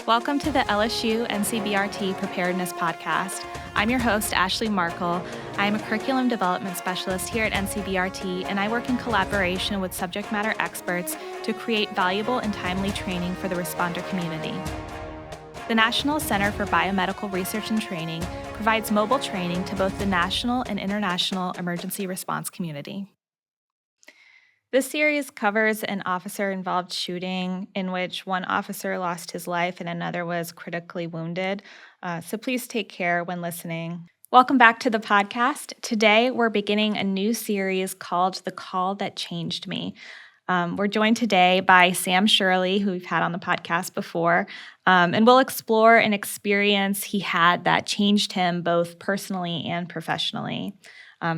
Welcome to the LSU NCBRT Preparedness Podcast. I'm your host, Ashley Markle. I am a curriculum development specialist here at NCBRT, and I work in collaboration with subject matter experts to create valuable and timely training for the responder community. The National Center for Biomedical Research and Training provides mobile training to both the national and international emergency response community. This series covers an officer-involved shooting in which one officer lost his life and another was critically wounded. So please take care when listening. Welcome back to the podcast. Today, we're beginning a new series called The Call That Changed Me. We're joined today by Sam Shurley, who we've had on the podcast before, and we'll explore an experience he had that changed him both personally and professionally.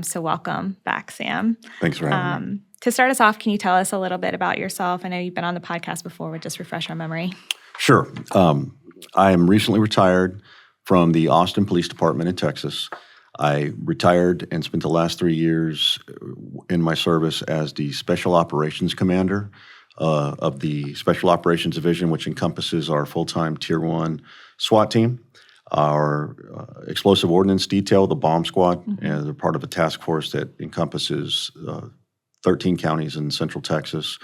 So welcome back, Sam. Thanks for having me. To start us off, can you tell us a little bit about yourself? I know you've been on the podcast before, but just refresh our memory. Sure. I am recently retired from the Austin Police Department in Texas. I retired and spent the last 3 years in my service as the Special Operations Commander of the Special Operations Division, which encompasses our full-time Tier 1 SWAT team, our Explosive Ordnance Detail, the Bomb Squad, and they're part of a task force that encompasses 13 counties in central Texas.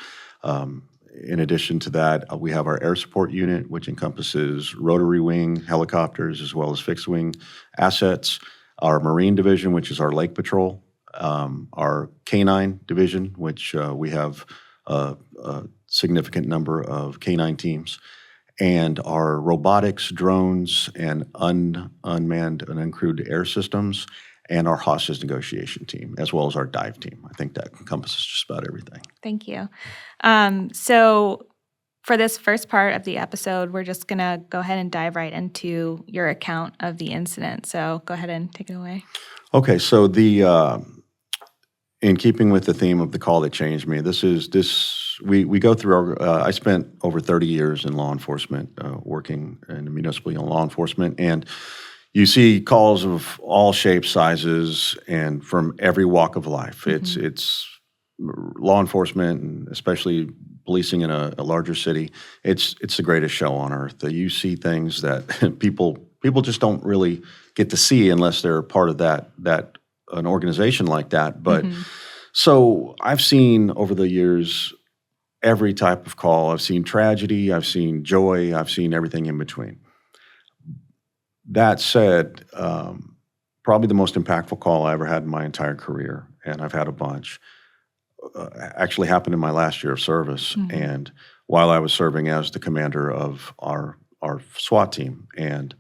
In addition to that, we have our air support unit, which encompasses rotary wing helicopters as well as fixed wing assets, our Marine Division, which is our lake patrol, our Canine Division, which we have a significant number of canine teams, and our robotics, drones, and unmanned and uncrewed air systems, and our hostage negotiation team, as well as our dive team. I think that encompasses just about everything. Thank you. So for this first part of the episode, we're just going to go ahead and dive right into your account of the incident. So go ahead and take it away. Okay, so in keeping with the theme of the call that changed me, we go through I spent over 30 years in law enforcement, working in municipal law enforcement, and you see calls of all shapes, sizes, and from every walk of life. It's law enforcement, and especially policing in a larger city. It's the greatest show on earth. You see things that people just don't really get to see unless they're part of that an organization like that. But so I've seen over the years every type of call. I've seen tragedy. I've seen joy. I've seen everything in between. That said, probably the most impactful call I ever had in my entire career, and I've had a bunch, actually happened in my last year of service, and while I was serving as the commander of our SWAT team. And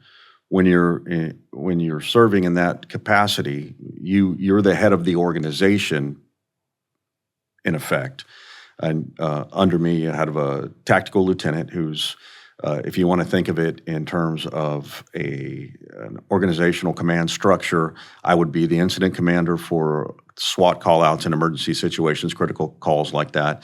when you're serving in that capacity, you're the head of the organization, in effect. And under me, I had a tactical lieutenant who's if you want to think of it in terms of an organizational command structure, I would be the incident commander for SWAT call-outs in emergency situations, critical calls like that.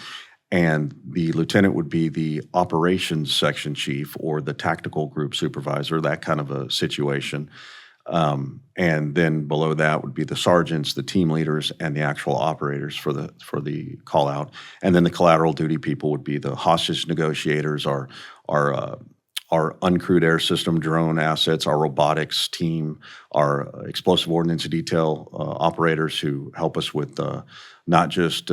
And the lieutenant would be the operations section chief or the tactical group supervisor, that kind of a situation. And then below that would be the sergeants, the team leaders, and the actual operators for the call out. And then the collateral duty people would be the hostage negotiators, our uncrewed air system drone assets, our robotics team, our explosive ordnance detail operators who help us with not just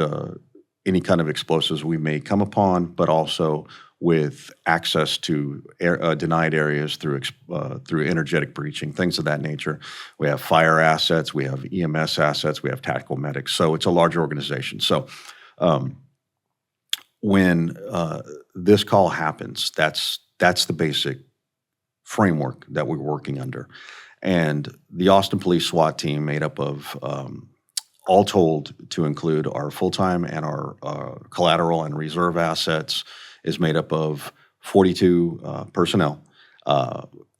any kind of explosives we may come upon, but also with access to denied areas through energetic breaching, things of that nature. We have fire assets, we have EMS assets, we have tactical medics. So it's a large organization. So when this call happens, that's the basic framework that we're working under. And the Austin Police SWAT team, made up of all told to include our full-time and our collateral and reserve assets, is made up of 42 personnel.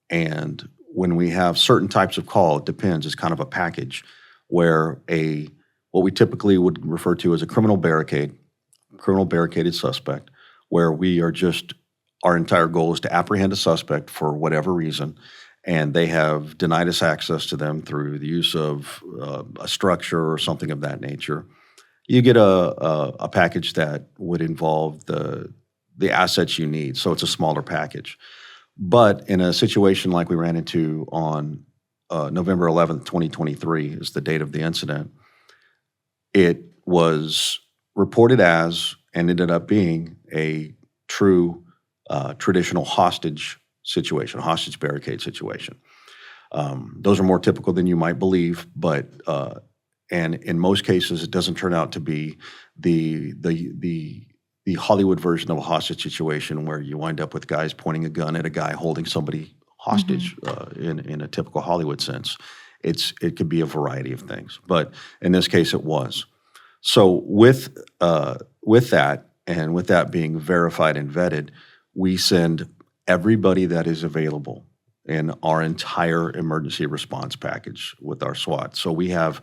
And when we have certain types of call, it depends. It's kind of a package where what we typically would refer to as a criminal barricaded suspect, where our entire goal is to apprehend a suspect for whatever reason, and they have denied us access to them through the use of a structure or something of that nature. You get a package that would involve the assets you need, so it's a smaller package. But in a situation like we ran into on November 11th, 2023 is the date of the incident, it was reported as and ended up being a true traditional hostage situation, hostage barricade situation. Those are more typical than you might believe, but and in most cases, it doesn't turn out to be the Hollywood version of a hostage situation where you wind up with guys pointing a gun at a guy holding somebody hostage in a typical Hollywood sense. It could be a variety of things, but in this case, it was. So with that, and with that being verified and vetted, we send everybody that is available in our entire emergency response package with our SWAT. So we have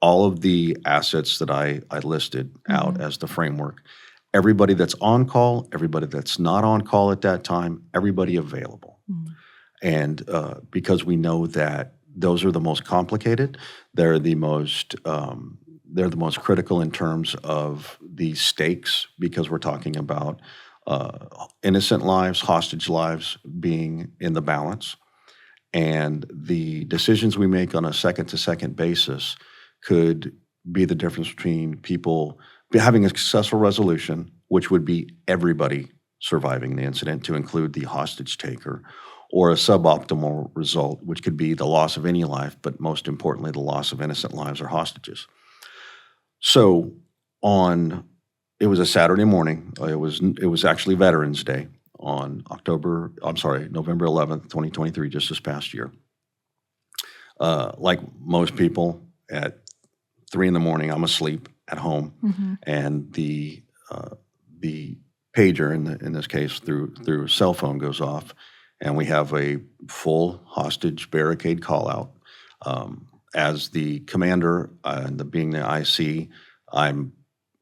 all of the assets that I listed out as the framework. Everybody that's on call, everybody that's not on call at that time, everybody available. And because we know that those are the most complicated, they're the most critical in terms of the stakes, because we're talking about innocent lives, hostage lives being in the balance. And the decisions we make on a second-to-second basis could be the difference between people having a successful resolution, which would be everybody surviving the incident, to include the hostage taker, or a suboptimal result, which could be the loss of any life, but most importantly, the loss of innocent lives or hostages. So it was a Saturday morning. It was actually Veterans Day on November 11th, 2023, just this past year. Like most people, at 3 a.m, I'm asleep at home, and the pager in this case through cell phone goes off, and we have a full hostage barricade call out. As the commander and being the IC,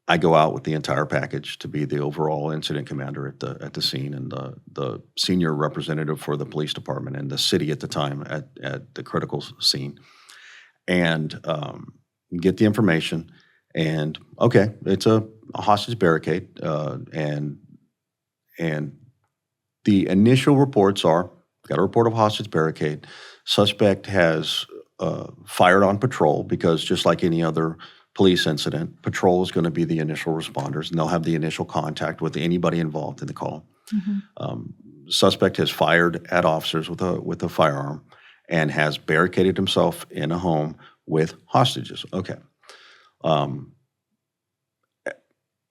I go out with the entire package to be the overall incident commander at the scene, and the senior representative for the police department and the city at the time at the critical scene, and get the information. And okay, it's a hostage barricade, and the initial reports are, got a report of hostage barricade. Suspect has fired on patrol, because just like any other police incident, patrol is going to be the initial responders, and they'll have the initial contact with anybody involved in the call. Suspect has fired at officers with a firearm and has barricaded himself in a home with hostages. Okay.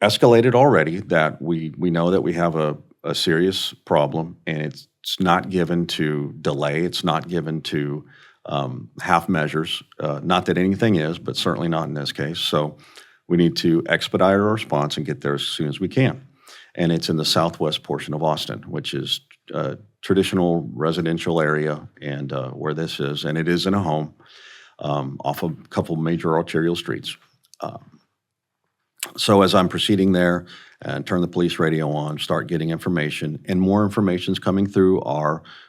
Escalated already, that we know that we have a serious problem, and it's not given to delay. It's not given to half measures. Not that anything is, but certainly not in this case. So we need to expedite our response and get there as soon as we can. And it's in the southwest portion of Austin, which is a traditional residential area, and where this is. And it is in a home off of a couple major arterial streets. So as I'm proceeding there and turn the police radio on, start getting information, and more information's coming through.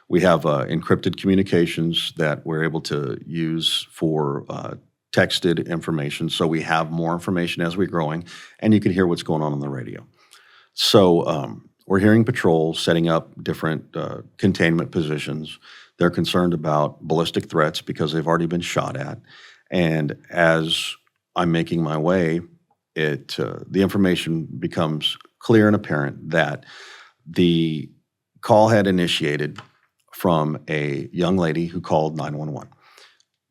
We have encrypted communications that we're able to use for texted information. So we have more information as we're growing, and you can hear what's going on the radio. So we're hearing patrols setting up different containment positions. They're concerned about ballistic threats because they've already been shot at. And as I'm making my way, the information becomes clear and apparent that the call had initiated from a young lady who called 911.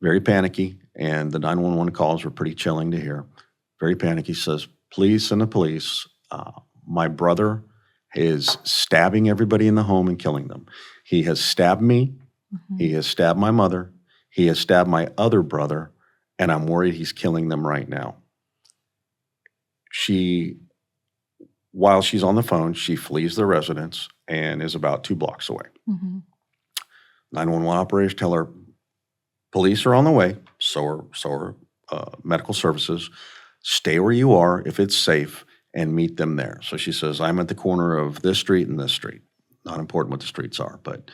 Very panicky, and the 911 calls were pretty chilling to hear. Very panicky, says, "Please send the police. My brother is stabbing everybody in the home and killing them. He has stabbed me. He has stabbed my mother. He has stabbed my other brother, and I'm worried he's killing them right now." While she's on the phone, she flees the residence and is about 2 blocks away. 911 operators tell her, police are on the way, so are medical services. Stay where you are if it's safe and meet them there. So she says, I'm at the corner of this street and this street. Not important what the streets are, but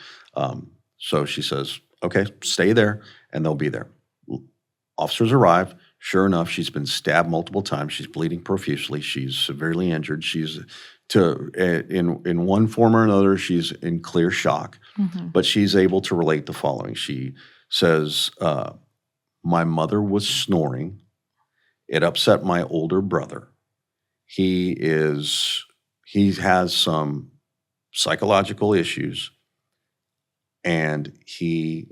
so she says, okay, stay there and they'll be there. Officers arrive. Sure enough, she's been stabbed multiple times. She's bleeding profusely. She's severely injured. She's in one form or another, she's in clear shock, but she's able to relate the following. She says, my mother was snoring. It upset my older brother. He has some psychological issues, and he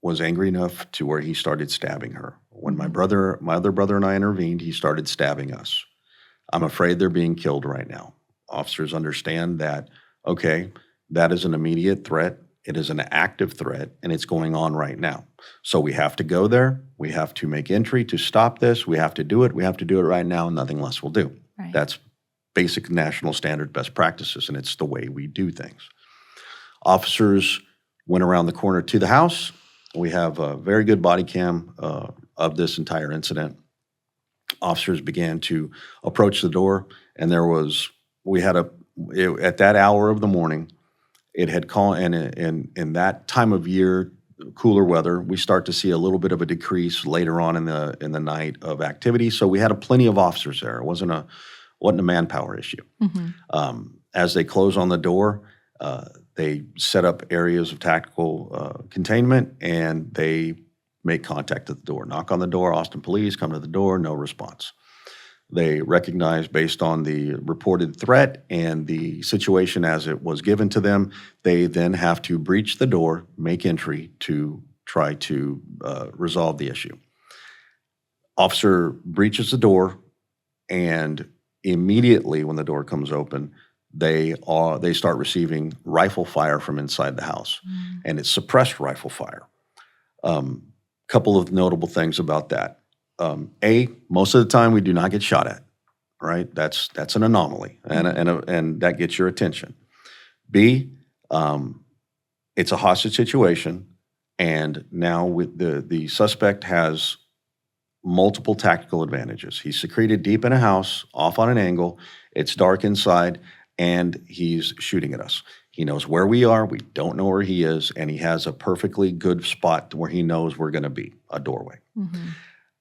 was angry enough to where he started stabbing her. When my other brother and I intervened, he started stabbing us. I'm afraid they're being killed right now. Officers understand that, okay, that is an immediate threat. It is an active threat, and it's going on right now. So we have to go there. We have to make entry to stop this. We have to do it. We have to do it right now, and nothing less will do. Right. That's basic national standard best practices, and it's the way we do things. Officers went around the corner to the house. We have a very good body cam of this entire incident. Officers began to approach the door, and at that hour of the morning, it had called, and in that time of year, cooler weather, we start to see a little bit of a decrease later on in the night of activity. So we had plenty of officers there. It wasn't a manpower issue. As they close on the door, they set up areas of tactical containment, and they make contact at the door. Knock on the door, Austin police, come to the door, no response. They recognize, based on the reported threat and the situation as it was given to them, they then have to breach the door, make entry to try to resolve the issue. Officer breaches the door, and immediately when the door comes open, they start receiving rifle fire from inside the house, and it's suppressed rifle fire. Couple of notable things about that. Most of the time we do not get shot at, right? That's an anomaly, and that gets your attention. B, it's a hostage situation, and now with the suspect has multiple tactical advantages. He's secreted deep in a house, off on an angle, it's dark inside, and he's shooting at us. He knows where we are, we don't know where he is, and he has a perfectly good spot where he knows we're gonna be, a doorway.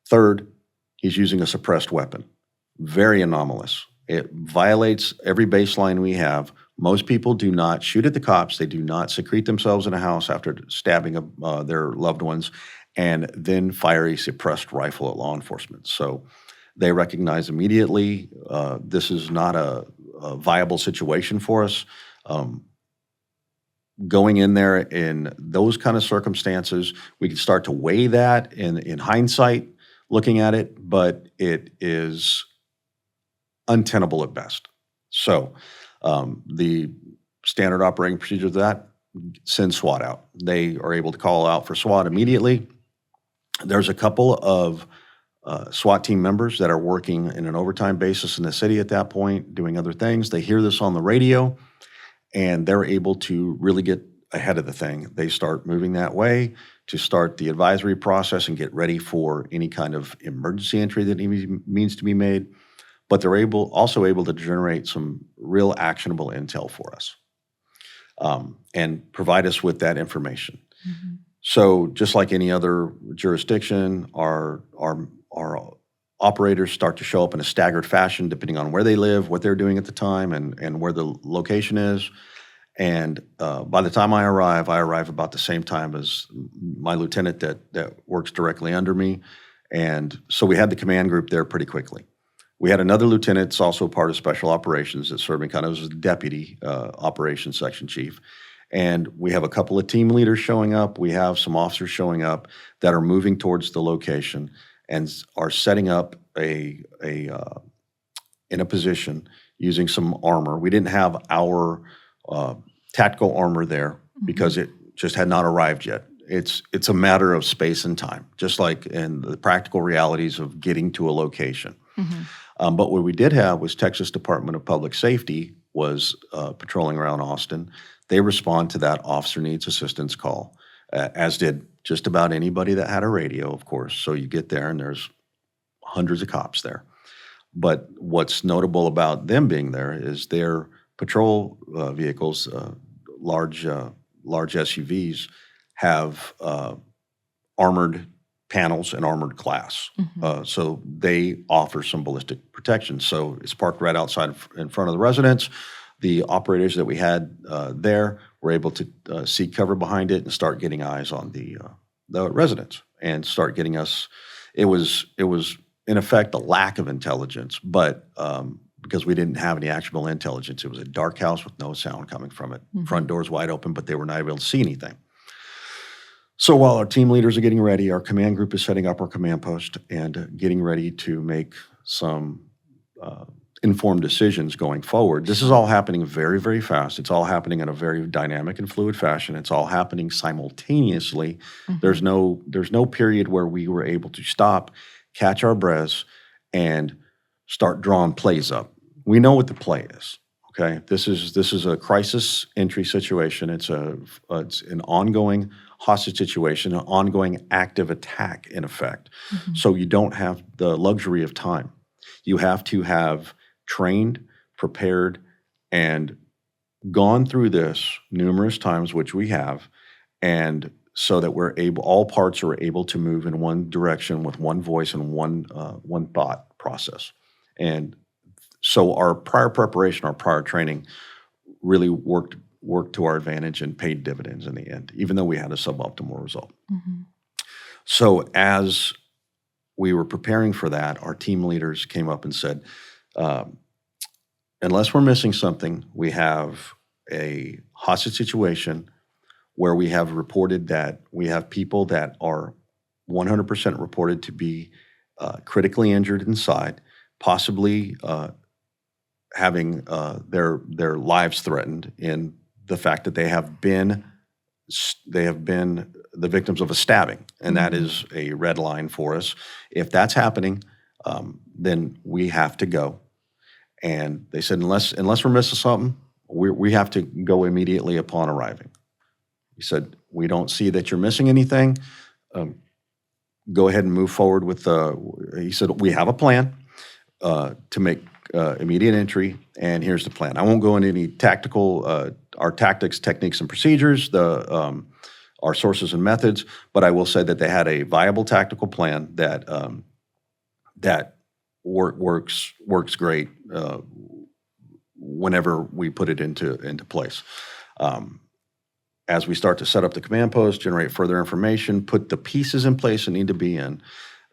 Third, he's using a suppressed weapon. Very anomalous. It violates every baseline we have. Most people do not shoot at the cops. They do not secrete themselves in a house after stabbing their loved ones and then fire a suppressed rifle at law enforcement. So they recognize immediately this is not a viable situation for us. Going in there in those kind of circumstances, we can start to weigh that in hindsight, looking at it, but it is untenable at best. So the standard operating procedure of that, send SWAT out. They are able to call out for SWAT immediately. There's a couple of SWAT team members that are working in an overtime basis in the city at that point, doing other things. They hear this on the radio, and they're able to really get ahead of the thing. They start moving that way to start the advisory process and get ready for any kind of emergency entry that needs to be made. But they're also able to generate some real actionable intel for us and provide us with that information. So just like any other jurisdiction, our operators start to show up in a staggered fashion depending on where they live, what they're doing at the time, and where the location is. And by the time I arrive about the same time as my lieutenant that works directly under me. And so we had the command group there pretty quickly. We had another lieutenant that's also part of special operations that's serving kind of as a deputy operations section chief. And we have a couple of team leaders showing up. We have some officers showing up that are moving towards the location and are setting up in a position using some armor. We didn't have our tactical armor there because it just had not arrived yet. It's a matter of space and time, just like in the practical realities of getting to a location. But what we did have was Texas Department of Public Safety was patrolling around Austin. They respond to that officer needs assistance call, as did just about anybody that had a radio, of course. So you get there and there's hundreds of cops there. But what's notable about them being there is their patrol vehicles, large SUVs, have armored panels and armored glass. So they offer some ballistic protection. So it's parked right outside in front of the residence. The operators that we had there were able to seek cover behind it and start getting eyes on the residents and start getting us. It was in effect a lack of intelligence, but because we didn't have any actionable intelligence, it was a dark house with no sound coming from it. Front doors wide open, but they were not able to see anything. So while our team leaders are getting ready, our command group is setting up our command post and getting ready to make some informed decisions going forward. This is all happening very, very fast. It's all happening in a very dynamic and fluid fashion. It's all happening simultaneously. There's no period where we were able to stop, catch our breaths, and start drawing plays up. We know what the play is. Okay, this is a crisis entry situation. It's an ongoing hostage situation, an ongoing active attack in effect. So you don't have the luxury of time. You have to have trained, prepared, and gone through this numerous times, which we have, and so that all parts are able to move in one direction with one voice and one thought process. And so our prior preparation, our prior training really worked to our advantage and paid dividends in the end, even though we had a suboptimal result. So as we were preparing for that, our team leaders came up and said, unless we're missing something, we have a hostage situation where we have reported that we have people that are 100% reported to be critically injured inside, possibly having their lives threatened in the fact that they have been the victims of a stabbing, and that is a red line for us. If that's happening, then we have to go. And they said, unless we're missing something, we have to go immediately upon arriving. He said, we don't see that you're missing anything. Go ahead and move forward with he said, we have a plan to make immediate entry, and here's the plan. I won't go into any tactical, our tactics, techniques, and procedures, our sources and methods, but I will say that they had a viable tactical plan that works great whenever we put it into place. As we start to set up the command post, generate further information, put the pieces in place that need to be in,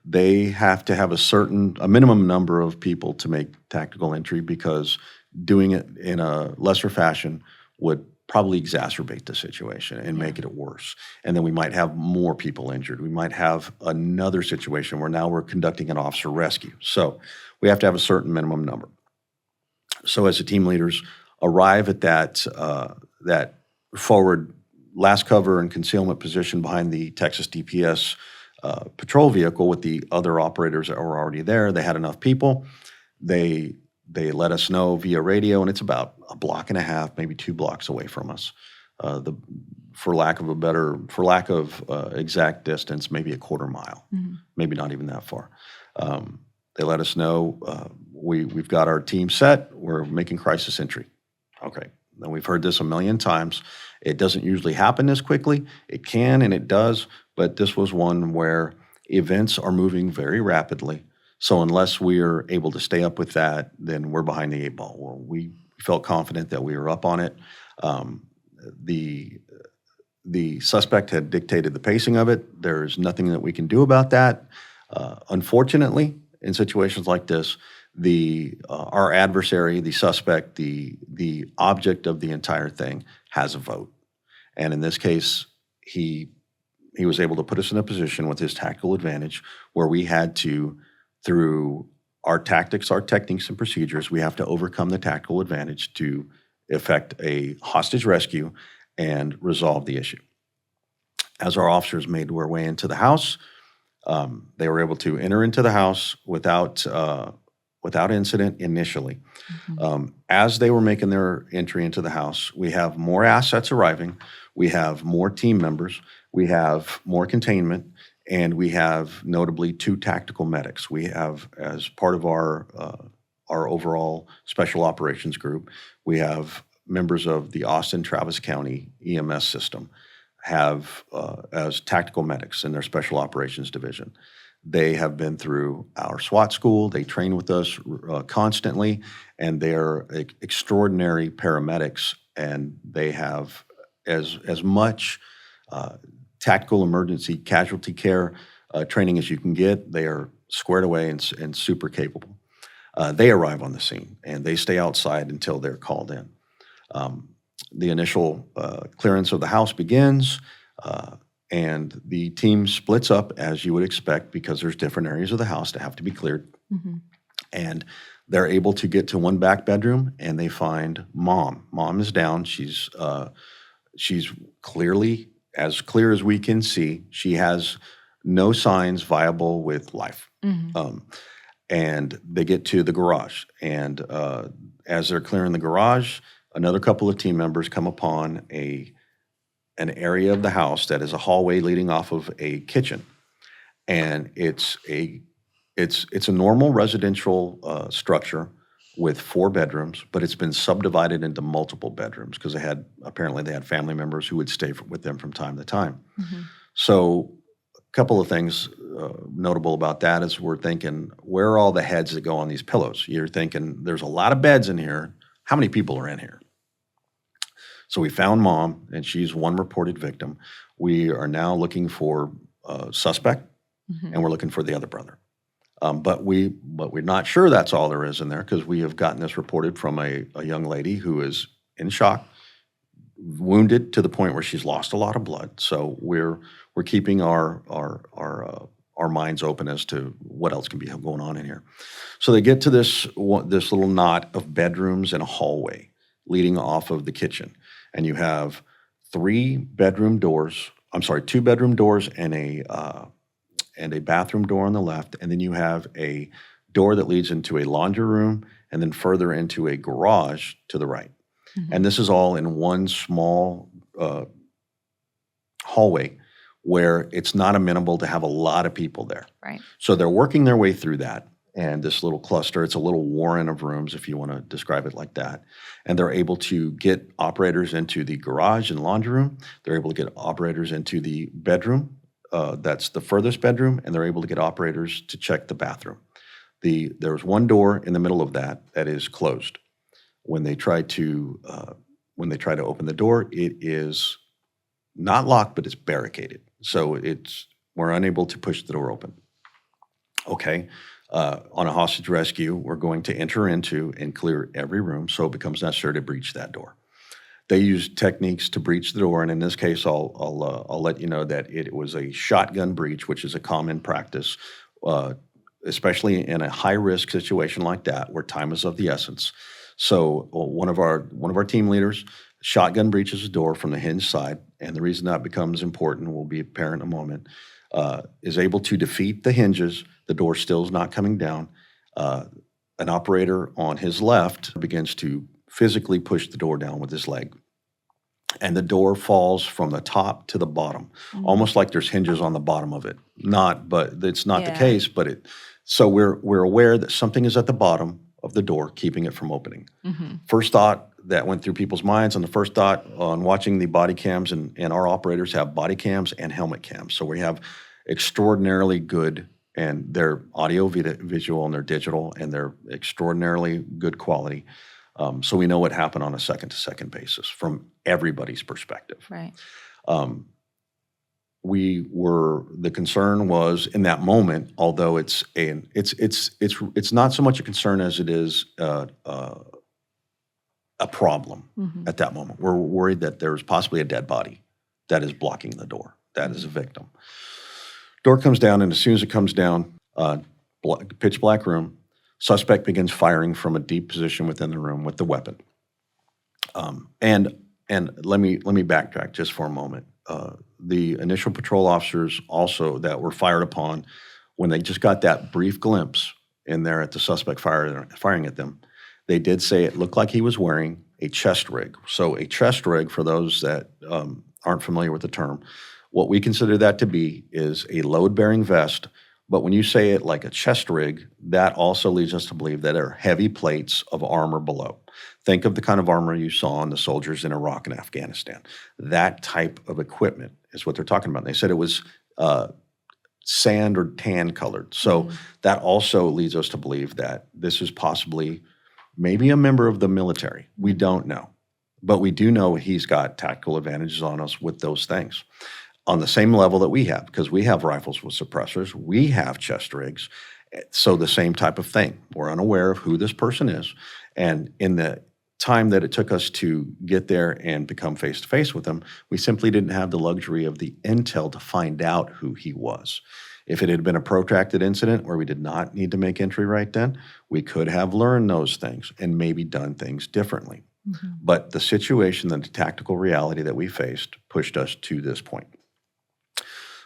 they have to have a minimum number of people to make tactical entry, because doing it in a lesser fashion would probably exacerbate the situation and make it worse. And then we might have more people injured. We might have another situation where now we're conducting an officer rescue. So we have to have a certain minimum number. So as the team leaders arrive at that forward last cover and concealment position behind the Texas DPS patrol vehicle with the other operators that were already there, they had enough people. They let us know via radio, and it's about a block and a half, maybe 2 blocks away from us. For lack of exact distance, maybe a quarter mile, maybe not even that far. They let us know we've got our team set. We're making crisis entry. Okay. Now, we've heard this a million times. It doesn't usually happen this quickly. It can and it does, but this was one where events are moving very rapidly. So unless we are able to stay up with that, then we're behind the 8 ball. Well, we felt confident that we were up on it. The suspect had dictated the pacing of it. There's nothing that we can do about that. Unfortunately, in situations like this, our adversary, the suspect, the object of the entire thing has a vote. And in this case, he was able to put us in a position with his tactical advantage where we had to, through our tactics, our techniques and procedures, we have to overcome the tactical advantage to effect a hostage rescue and resolve the issue. As our officers made their way into the house, they were able to enter into the house without incident initially. As they were making their entry into the house, we have more assets arriving, we have more team members, we have more containment, and we have notably 2 tactical medics. We have, as part of our overall special operations group, we have members of the Austin Travis County EMS system have as tactical medics in their special operations division. They have been through our SWAT school. They train with us constantly, and they're extraordinary paramedics, and they have as much tactical emergency casualty care training as you can get. They are squared away and super capable. They arrive on the scene, and they stay outside until they're called in. The initial clearance of the house begins, and the team splits up as you would expect because there's different areas of the house that have to be cleared. Mm-hmm. And they're able to get to one back bedroom, and they find Mom. Mom is down. She's clearly, as clear as we can see, she has no signs viable with life. Mm-hmm. And they get to the garage, and as they're clearing the garage, another couple of team members come upon an area of the house that is a hallway leading off of a kitchen, and it's a normal residential structure with 4 bedrooms, but it's been subdivided into multiple bedrooms because apparently they had family members who would stay with them from time to time. Mm-hmm. So a couple of things notable about that is we're thinking, where are all the heads that go on these pillows? You're thinking, there's a lot of beds in here. How many people are in here? So we found Mom, and she's one reported victim. We are now looking for a suspect, mm-hmm. and we're looking for the other brother. But we're not sure that's all there is in there because we have gotten this reported from a young lady who is in shock, wounded to the point where she's lost a lot of blood. So we're keeping our minds open as to what else can be going on in here. So they get to this little knot of bedrooms and a hallway leading off of the kitchen, and you have 2 bedroom doors and a bathroom door on the left, and then you have a door that leads into a laundry room and then further into a garage to the right. Mm-hmm. And this is all in one small hallway where it's not amenable to have a lot of people there. Right. So they're working their way through that, and this little cluster, it's a little warren of rooms, if you want to describe it like that. And they're able to get operators into the garage and laundry room. They're able to get operators into the bedroom. That's the furthest bedroom, and they're able to get operators to check the bathroom. There's one door in the middle of that is closed. When they try to open the door, it is not locked, but it's barricaded. So we're unable to push the door open. Okay, on a hostage rescue, we're going to enter into and clear every room, so it becomes necessary to breach that door. They use techniques to breach the door, and in this case, I'll let you know that it was a shotgun breach, which is a common practice, especially in a high-risk situation like that, where time is of the essence. So one of our team leaders shotgun breaches the door from the hinge side, and the reason that becomes important will be apparent in a moment. Is able to defeat the hinges. The door still is not coming down. An operator on his left begins to physically push the door down with his leg. And the door falls from the top to the bottom, almost like there's hinges on the bottom of it. But it's not the case, so we're aware that something is at the bottom of the door, keeping it from opening. Mm-hmm. First thought that went through people's minds, and the first thought on watching the body cams, and our operators have body cams and helmet cams. So we have extraordinarily good, and they're audio, visual, and they're digital, and they're extraordinarily good quality. So we know what happened on a second-to-second basis from everybody's perspective. Right. The concern was in that moment, although it's not so much a concern as it is a problem. Mm-hmm. At that moment. We're worried that there's possibly a dead body that is blocking the door. That is a victim. Door comes down, and as soon as it comes down, pitch black room. Suspect begins firing from a deep position within the room with the weapon. And let me backtrack just for a moment. The initial patrol officers also that were fired upon, when they just got that brief glimpse in there at the suspect firing at them, they did say it looked like he was wearing a chest rig. So a chest rig, for those that aren't familiar with the term, what we consider that to be is a load-bearing vest. But when you say it like a chest rig, that also leads us to believe that there are heavy plates of armor below. Think of the kind of armor you saw on the soldiers in Iraq and Afghanistan. That type of equipment is what they're talking about. They said it was sand or tan colored. So that also leads us to believe that this is possibly maybe a member of the military. We don't know. But we do know he's got tactical advantages on us with those things. On the same level that we have, because we have rifles with suppressors, we have chest rigs. So the same type of thing. We're unaware of who this person is. And in the time that it took us to get there and become face-to-face with him, we simply didn't have the luxury of the intel to find out who he was. If it had been a protracted incident where we did not need to make entry right then, we could have learned those things and maybe done things differently. But the situation and the tactical reality that we faced pushed us to this point.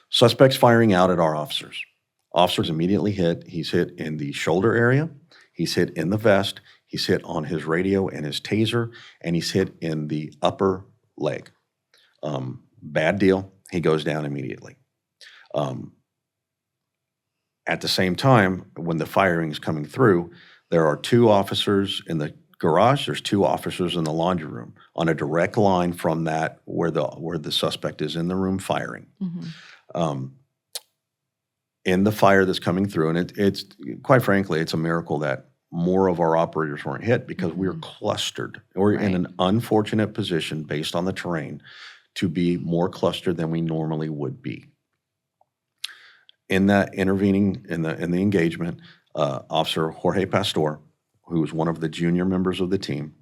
Suspects firing out at our officers. Officers immediately hit. He's hit in the shoulder area. He's hit in the vest. He's hit on his radio and his taser. And he's hit in the upper leg. Bad deal. He goes down immediately. At the same time, when the firing is coming through, there are 2 officers in the garage. There's 2 officers in the laundry room on a direct line from that where the suspect is in the room firing. In the fire that's coming through, and it's quite frankly, it's a miracle that more of our operators weren't hit because we're clustered. We're in an unfortunate position based on the terrain to be more clustered than we normally would be. In that intervening in the engagement, Officer Jorge Pastor, who was one of the junior members of the team,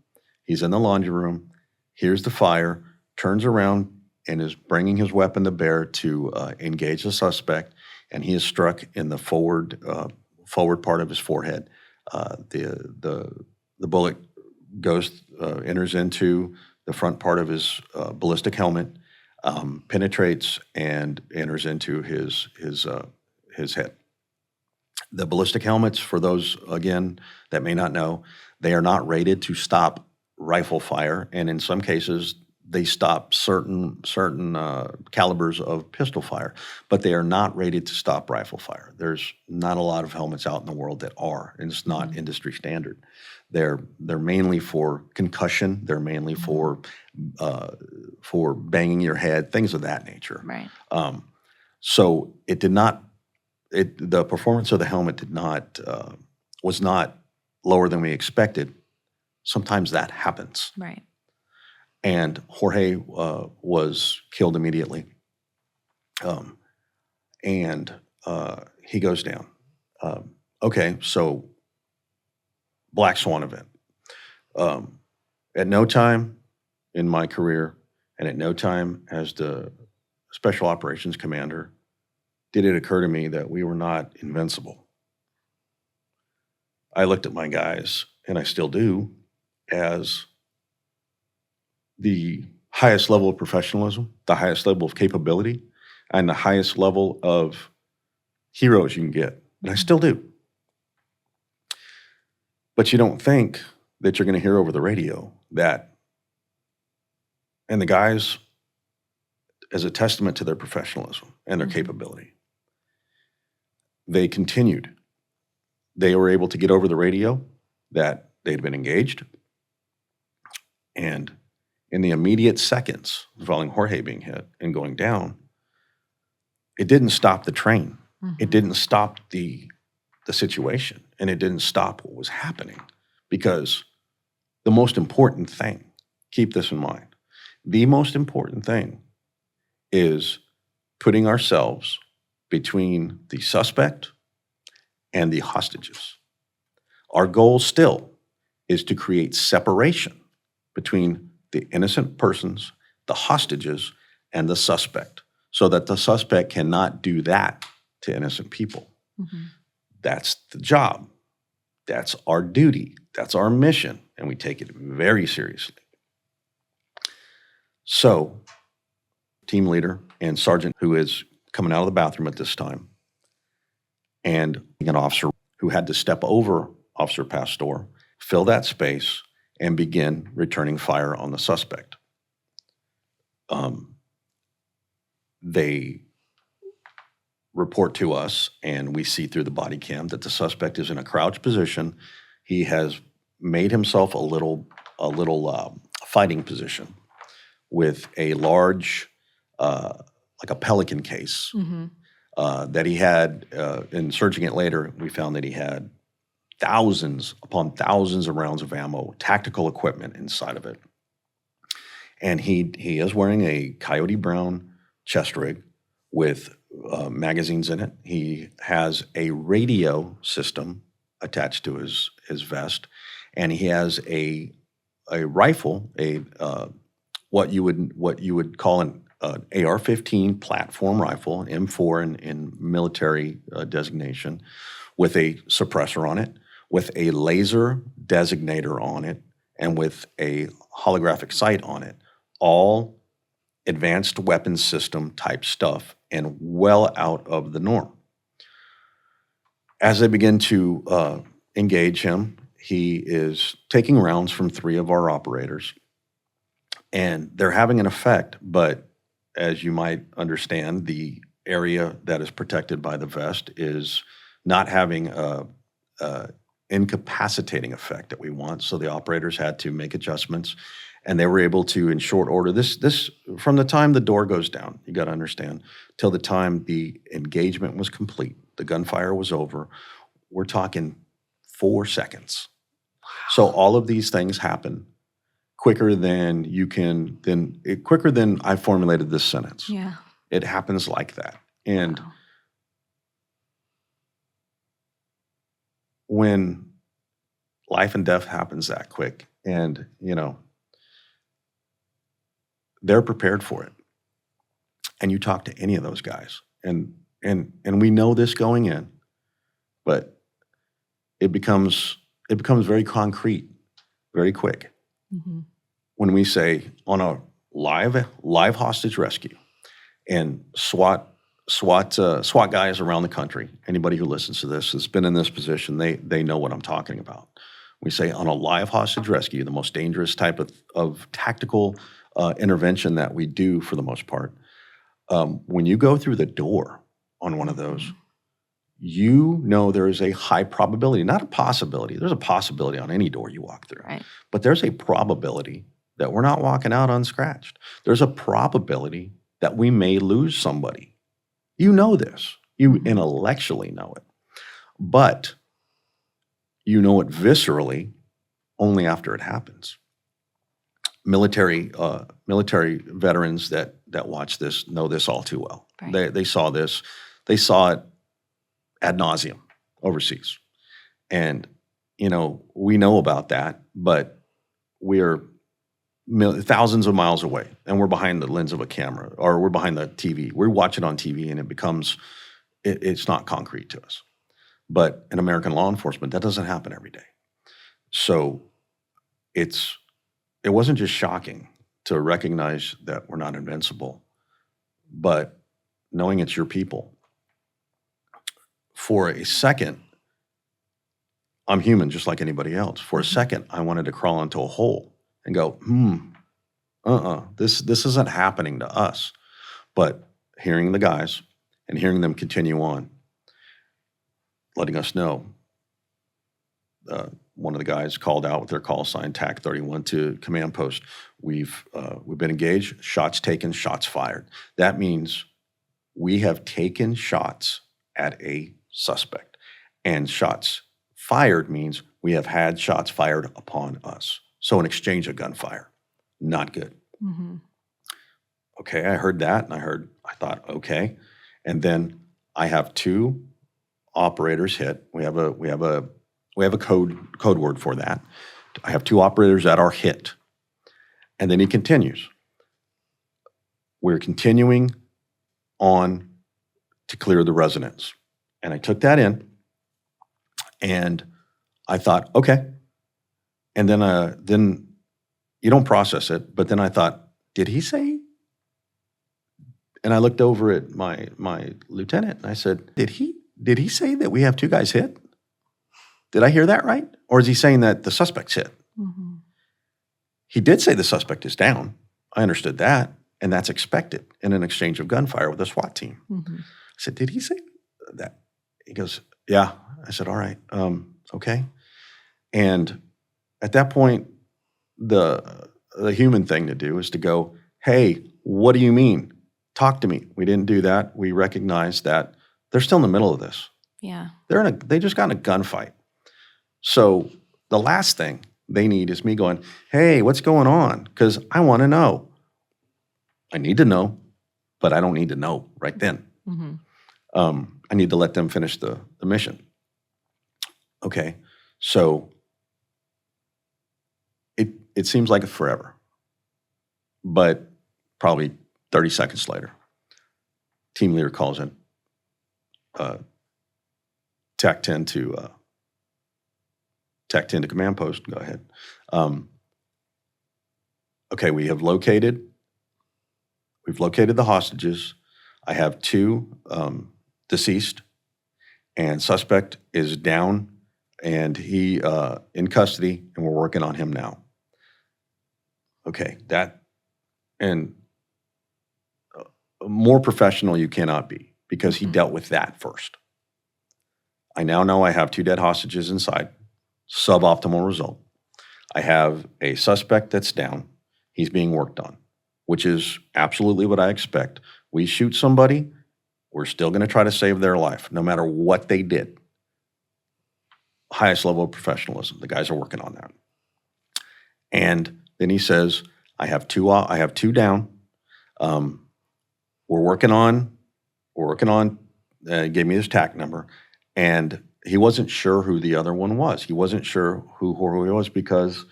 he's in the laundry room, hears the fire, turns around, and is bringing his weapon to bear to engage the suspect, and he is struck in the forward part of his forehead. The bullet enters into the front part of his ballistic helmet, penetrates and enters into his head. The ballistic helmets, for those again that may not know, they are not rated to stop rifle fire, and in some cases they stop certain calibers of pistol fire, but they are not rated to stop rifle fire. There's not a lot of helmets out in the world that are, and it's not industry standard. They're mainly for concussion. They're mainly for banging your head, things of that nature. Right. So it did not. The performance of the helmet was not lower than we expected. Sometimes that happens. Right. And Jorge was killed immediately. And he goes down. Okay, so black swan event. At no time in my career and at no time as the special operations commander did it occur to me that we were not invincible. I looked at my guys, and I still do, as the highest level of professionalism, the highest level of capability, and the highest level of heroes you can get. And I still do. But you don't think that you're going to hear over the radio that, and the guys, as a testament to their professionalism and their capability, they continued. They were able to get over the radio that they'd been engaged. And in the immediate seconds following Jorge being hit and going down, it didn't stop the train. It didn't stop the situation. And it didn't stop what was happening. Because the most important thing, keep this in mind, the most important thing is putting ourselves between the suspect and the hostages. Our goal still is to create separation between the innocent persons, the hostages, and the suspect, so that the suspect cannot do that to innocent people. That's the job. That's our duty. That's our mission, and we take it very seriously. So, team leader and sergeant who is coming out of the bathroom at this time, and an officer who had to step over Officer Pastor, fill that space, and begin returning fire on the suspect. They report to us, and we see through the body cam that the suspect is in a crouched position. He has made himself a little fighting position with a large, like a Pelican case that he had. In searching it later, we found that he had thousands upon thousands of rounds of ammo, tactical equipment inside of it. And he is wearing a coyote brown chest rig with magazines in it. He has a radio system attached to his vest, and he has a rifle, what you would call an AR-15 platform rifle, an M4 in military designation, with a suppressor on it, with a laser designator on it, and with a holographic sight on it. All advanced weapons system type stuff and well out of the norm. As they begin to engage him, he is taking rounds from 3 of our operators, and they're having an effect, but as you might understand, the area that is protected by the vest is not having a incapacitating effect that we want, so the operators had to make adjustments, and they were able to, in short order, this from the time the door goes down, you got to understand, till the time the engagement was complete, the gunfire was over, we're talking 4 seconds. So all of these things happen quicker than quicker than I formulated this sentence. Yeah. It happens like that. And Wow. when life and death happens that quick, and they're prepared for it, and you talk to any of those guys, and we know this going in, but it becomes very concrete very quick when we say on a live hostage rescue, and SWAT guys around the country, anybody who listens to this has been in this position, they know what I'm talking about. We say on a live hostage rescue, the most dangerous type of tactical intervention that we do for the most part, when you go through the door on one of those, there is a high probability, not a possibility. There's a possibility on any door you walk through. Right. But there's a probability that we're not walking out unscratched. There's a probability that we may lose somebody. You know this. You intellectually know it. But you know it viscerally only after it happens. Military veterans that watch this know this all too well. Right. They saw this. They saw it ad nauseum overseas. And, we know about that, but we're thousands of miles away, and we're behind the lens of a camera, or we're behind the TV. We watch it on TV, and it's not concrete to us. But in American law enforcement, that doesn't happen every day. So it wasn't just shocking to recognize that we're not invincible, but knowing it's your people. For a second, I'm human just like anybody else. For a second, I wanted to crawl into a hole and go, this isn't happening to us. But hearing the guys and hearing them continue on, letting us know, one of the guys called out with their call sign TAC 31 to command post. We've been engaged, shots taken, shots fired. That means we have taken shots at a suspect, and shots fired means we have had shots fired upon us. So an exchange of gunfire, not good. Okay, I heard that, and I thought, okay. And then I have 2 operators hit. We have a code word for that. I have 2 operators that are hit. And then he continues. We're continuing on to clear the residence. And I took that in, and I thought, okay. And then you don't process it, but then I thought, did he say? And I looked over at my lieutenant, and I said, did he say that we have 2 guys hit? Did I hear that right? Or is he saying that the suspect's hit? He did say the suspect is down. I understood that, and that's expected in an exchange of gunfire with a SWAT team. I said, did he say that? He goes, yeah. I said, all right, okay. And at that point, the human thing to do is to go, hey, what do you mean? Talk to me. We didn't do that. We recognize that they're still in the middle of this. Yeah. They just got in a gunfight. So the last thing they need is me going, hey, what's going on? Because I want to know. I need to know, but I don't need to know right then. I need to let them finish the mission. Okay, so it seems like forever, but probably 30 seconds later, team leader calls in, TAC 10 to command post. Go ahead. Okay, we've located the hostages. I have 2 deceased, and suspect is down, and he in custody, and we're working on him now. Okay, more professional you cannot be, because he dealt with that first. I now know I have 2 dead hostages inside, suboptimal result. I have a suspect that's down. He's being worked on, which is absolutely what I expect. We shoot somebody, we're still going to try to save their life, no matter what they did. Highest level of professionalism. The guys are working on that. And then he says, I have two down. We're working on, gave me his TAC number, and he wasn't sure who the other one was. He wasn't sure who he was, because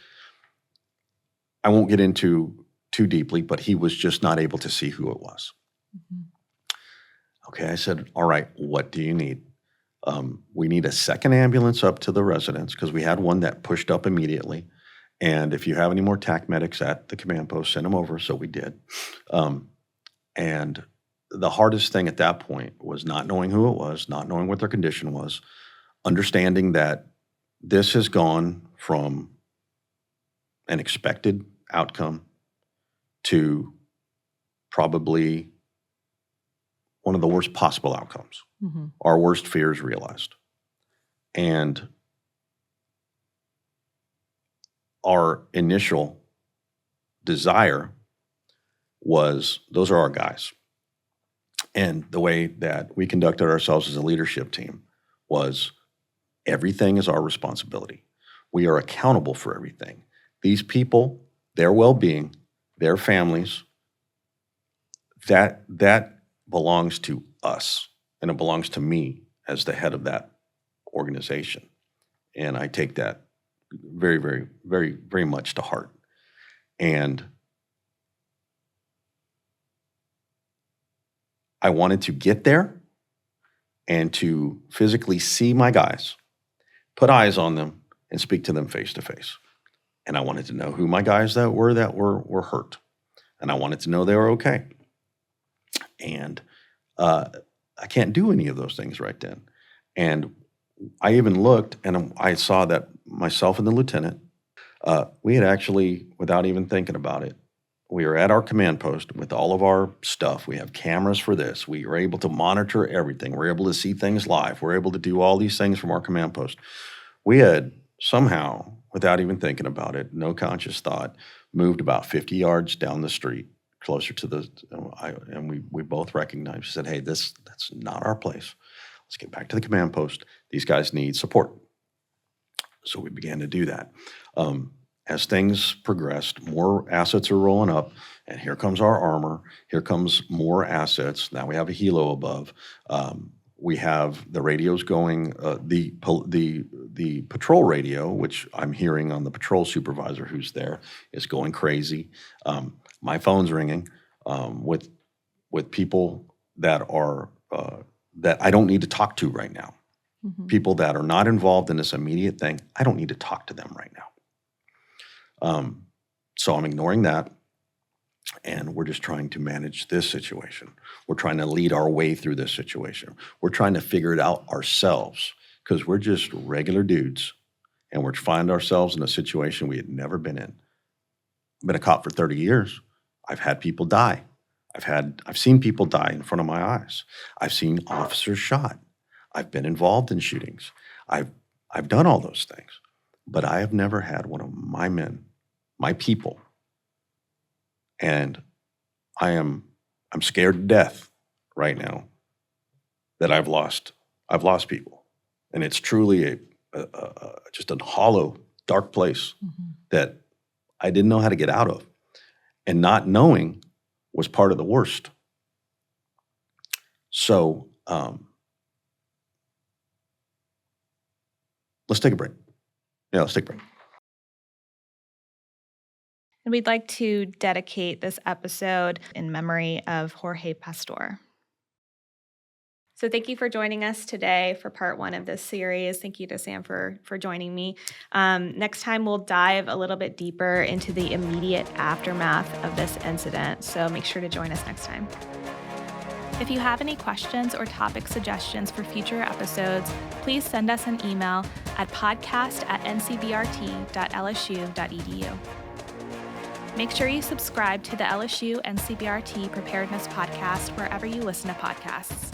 I won't get into too deeply, but he was just not able to see who it was. Okay, I said, all right, what do you need? We need a second ambulance up to the residence, because we had one that pushed up immediately. And if you have any more TAC medics at the command post, send them over. So we did. And the hardest thing at that point was not knowing who it was, not knowing what their condition was, understanding that this has gone from an expected outcome to probably one of the worst possible outcomes. Our worst fears realized. And our initial desire was, those are our guys. And the way that we conducted ourselves as a leadership team was, everything is our responsibility. We are accountable for everything. These people, their well-being, their families, that belongs to us, and it belongs to me as the head of that organization. And I take that very, very, very, very much to heart. And I wanted to get there and to physically see my guys, put eyes on them, and speak to them face to face. And I wanted to know who my guys that were hurt. And I wanted to know they were okay. And I can't do any of those things right then. And I even looked, and I saw that myself and the lieutenant, we had actually, without even thinking about it, we were at our command post with all of our stuff. We have cameras for this. We were able to monitor everything. We're able to see things live. We're able to do all these things from our command post. We had somehow, without even thinking about it, no conscious thought, moved about 50 yards down the street, closer to we both recognized, said, hey, that's not our place. Let's get back to the command post. These guys need support. So we began to do that. As things progressed, more assets are rolling up, and here comes our armor. Here comes more assets. Now we have a helo above. We have the radios going. The patrol radio, which I'm hearing on the patrol supervisor who's there, is going crazy. My phone's ringing with people that are that I don't need to talk to right now. People that are not involved in this immediate thing, I don't need to talk to them right now. So I'm ignoring that, and we're just trying to manage this situation. We're trying to lead our way through this situation. We're trying to figure it out ourselves, because we're just regular dudes, and we're finding ourselves in a situation we had never been in. I've been a cop for 30 years. I've had people die. I've seen people die in front of my eyes. I've seen officers shot. I've been involved in shootings. I've done all those things. But I have never had one of my men, my people, and I'm scared to death right now that I've lost people. And it's truly just a hollow, dark place that I didn't know how to get out of. And not knowing was part of the worst. So let's take a break. Yeah, let's take a break. And we'd like to dedicate this episode in memory of Jorge Pastor. So thank you for joining us today for part 1 of this series. Thank you to Sam for joining me. Next time, we'll dive a little bit deeper into the immediate aftermath of this incident. So make sure to join us next time. If you have any questions or topic suggestions for future episodes, please send us an email at podcast@ncbrt.lsu.edu. Make sure you subscribe to the LSU NCBRT Preparedness Podcast wherever you listen to podcasts.